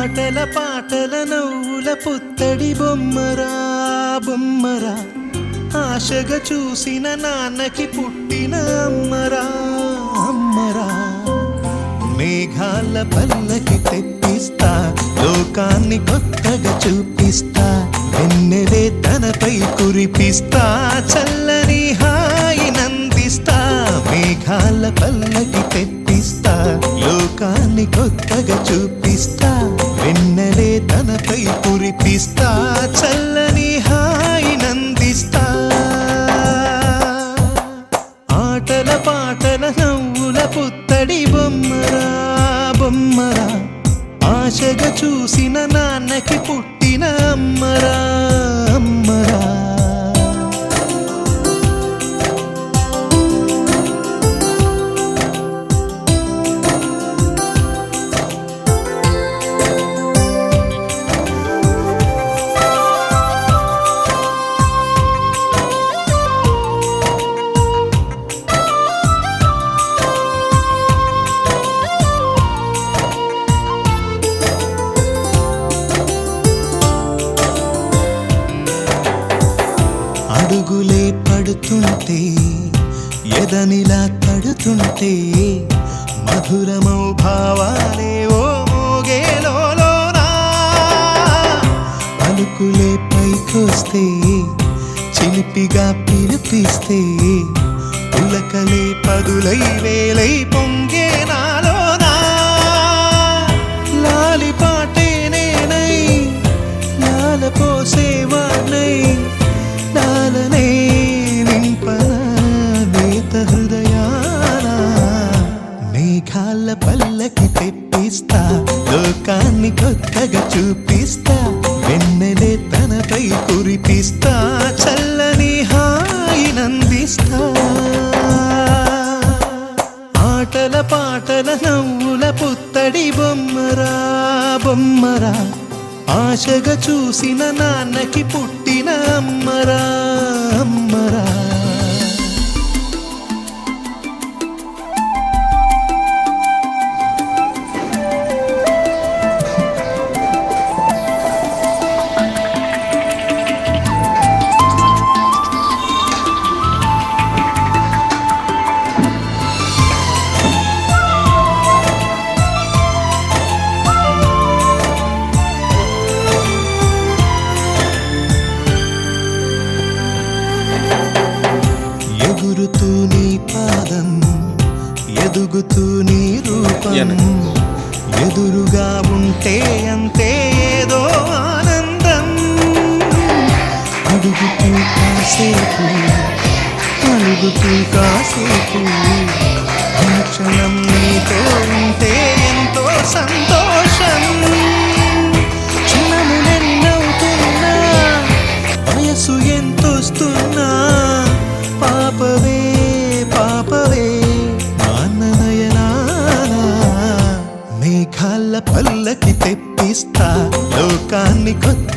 ఆటల పాటల నవ్వుల పుత్తడి బొమ్మరా బొమ్మరా, ఆశగా చూసిన నాన్నకి పుట్టిన అమ్మరా అమ్మరా. మేఘాల పల్లకి తెప్పిస్తా, లోకాన్ని కొత్తగా చూపిస్తా, వెన్నెలే తనపై కురిపిస్తా, చల్లని హాయి నందిస్తా. మేఘాల పల్లకి తెప్పిస్తా, లోకాన్ని కొత్తగా చూపిస్తా, వెన్నెలే తనపై కురిపిస్తా, చల్లని హాయి నందిస్తా. ఆటల పాటల నవ్వుల పుత్తడి బొమ్మరా బొమ్మరా, ఆశగా చూసిన నాన్నకి పుట్టిన అమ్మరా అమ్మరా. అడుగులే పడుతుంటే, ఎదనిలా తడుతుంటే, మధురమౌ భావాలే ఓ మోగేలోనా. పలుకులే పైకొస్తే, చిలిపిగా పిలిపిస్తే, పులకలే పదులై వేలై పొంగే నాలోనా. లాలి పాటే నేనై, లాల పోసేవాణ్ణై, లాలనే నింపన నేత హృదయాన. మేఘాల పల్లకి తెప్పిస్తా, లోకాన్ని కొత్తగా చూపిస్తా, వెన్నెలే తనపై కురిపిస్తా, చల్లని హాయి నందిస్తా. ఆటల పాటల నవ్వుల పుత్తడి బొమ్మరా బొమ్మరా, ఆశగా చూసిన నాన్నకి పుట్టిన అమ్మరా అమ్మరా. ఎగురుతూ నీ పాదం, ఎదుగుతూ నీ రూపం, ఎదురుగా ఉంటే అంతే ఏదో ఆనందం. అడుగుతూ కాసేపు, అడుగుతూ కాసేపు, క్షణం నీతో ఉంటే ఎంతో సంతోషం. క్షణములెన్నవుతున్నా, వయసు ఎంతొస్తున్నా, పాపవే పాపవే నాన్ననయనానా. మేఘాల పల్లకి తెప్పిస్తా, లోకాన్ని కొత్త